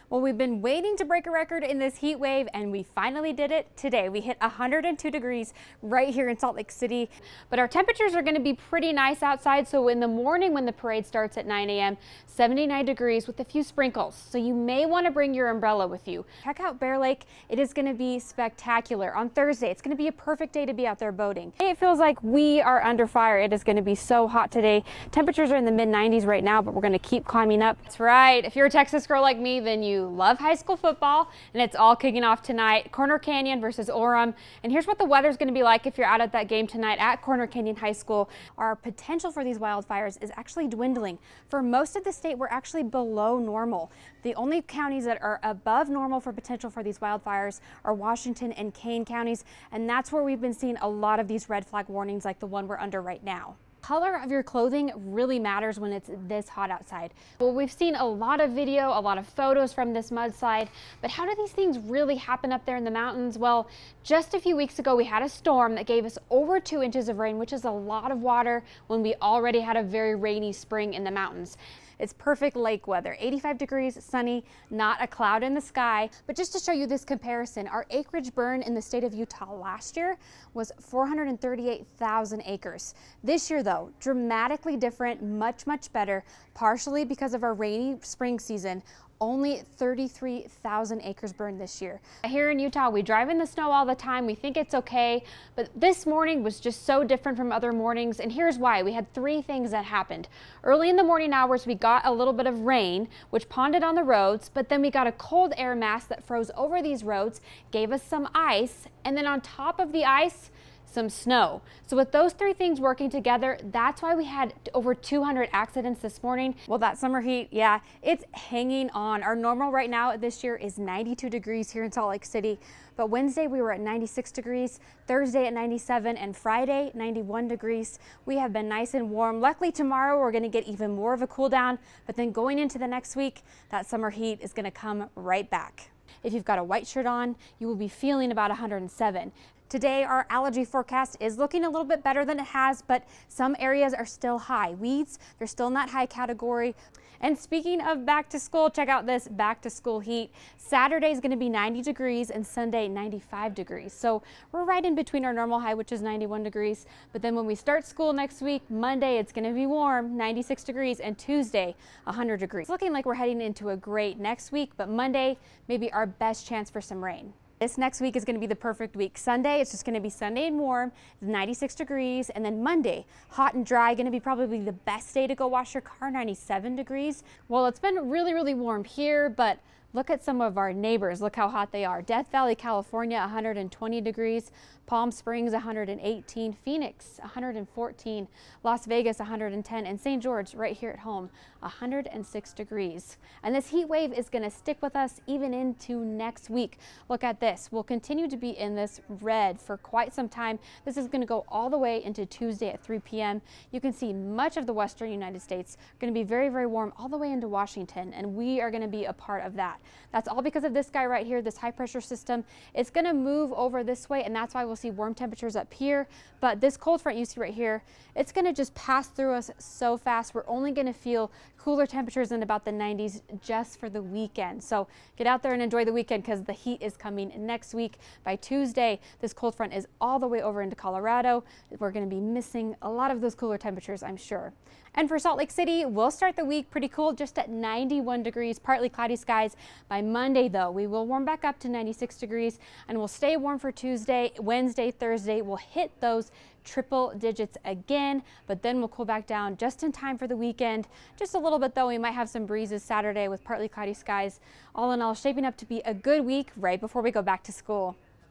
Well, we've been waiting to break a record in this heat wave, and we finally did it today. We hit 102 degrees right here in Salt Lake City, but our temperatures are going to be pretty nice outside. So in the morning when the parade starts at 9 a.m., 79 degrees with a few sprinkles. So you may want to bring your umbrella with you. Check out Bear Lake. It is going to be spectacular. On Thursday, it's going to be a perfect day to be out there boating. It feels like we are under fire. It is going to be so hot today. Temperatures are in the mid 90s right now, but we're going to keep climbing up. That's right. If you're a Texas girl like me, then you love high school football, and it's all kicking off tonight. Corner Canyon versus Orem. And here's what the weather's going to be like if you're out at that game tonight at Corner Canyon High School. Our potential for these wildfires is actually dwindling. For most of the state, we're actually below normal. The only counties that are above normal for potential for these wildfires are Washington and Kane counties, and that's where we've been seeing a lot of these red flag warnings like the one we're under right now. Color of your clothing really matters when it's this hot outside. Well, we've seen a lot of video, a lot of photos from this mudslide, but how do these things really happen up there in the mountains? Well, just a few weeks ago, we had a storm that gave us over 2 inches of rain, which is a lot of water when we already had a very rainy spring in the mountains. It's perfect lake weather, 85 degrees, sunny, not a cloud in the sky. But just to show you this comparison, our acreage burn in the state of Utah last year was 438,000 acres. This year though, dramatically different, much better, partially because of our rainy spring season. Only 33,000 acres burned this year. Here in Utah, we drive in the snow all the time. We think it's okay, but this morning was just so different from other mornings, and here's why. We had 3 things that happened. Early in the morning hours, we got a little bit of rain, which ponded on the roads, but then we got a cold air mass that froze over these roads, gave us some ice, and then on top of the ice, some snow. So with those 3 things working together, that's why we had over 200 accidents this morning. Well, that summer heat, yeah, it's hanging on. Our normal right now this year is 92 degrees here in Salt Lake City, but Wednesday we were at 96 degrees, Thursday at 97, and Friday 91 degrees. We have been nice and warm. Luckily tomorrow we're going to get even more of a cool down, but then going into the next week, that summer heat is going to come right back. If you've got a white shirt on, you will be feeling about 107. Today, our allergy forecast is looking a little bit better than it has, but some areas are still high. Weeds, they're still in that high category. And speaking of back to school, check out this back to school heat. Saturday is going to be 90 degrees and Sunday 95 degrees. So we're right in between our normal high, which is 91 degrees. But then when we start school next week, Monday, it's going to be warm, 96 degrees, and Tuesday, 100 degrees. It's looking like we're heading into a great next week, but Monday, maybe our best chance for some rain. This next week is going to be the perfect week. Sunday, it's just going to be sunny and warm, 96 degrees. And then Monday, hot and dry, going to be probably the best day to go wash your car, 97 degrees. Well, it's been really warm here, but look at some of our neighbors. Look how hot they are. Death Valley, California, 120 degrees. Palm Springs, 118. Phoenix, 114. Las Vegas, 110. And St. George, right here at home, 106 degrees. And this heat wave is going to stick with us even into next week. Look at this. We'll continue to be in this red for quite some time. This is going to go all the way into Tuesday at 3 p.m. You can see much of the western United States going to be very warm all the way into Washington, and we are going to be a part of that. That's all because of this guy right here, this high pressure system. It's going to move over this way, and that's why we'll see warm temperatures up here. But this cold front you see right here, it's going to just pass through us so fast. We're only going to feel cooler temperatures in about the 90s just for the weekend. So get out there and enjoy the weekend because the heat is coming next week. By Tuesday, this cold front is all the way over into Colorado. We're going to be missing a lot of those cooler temperatures, I'm sure. And for Salt Lake City, we'll start the week pretty cool, just at 91 degrees, partly cloudy skies. By Monday, though, we will warm back up to 96 degrees, and we'll stay warm for Tuesday, Wednesday, Thursday. We'll hit those triple digits again, but then we'll cool back down just in time for the weekend. Just a little bit, though. We might have some breezes Saturday with partly cloudy skies. All in all, shaping up to be a good week right before we go back to school.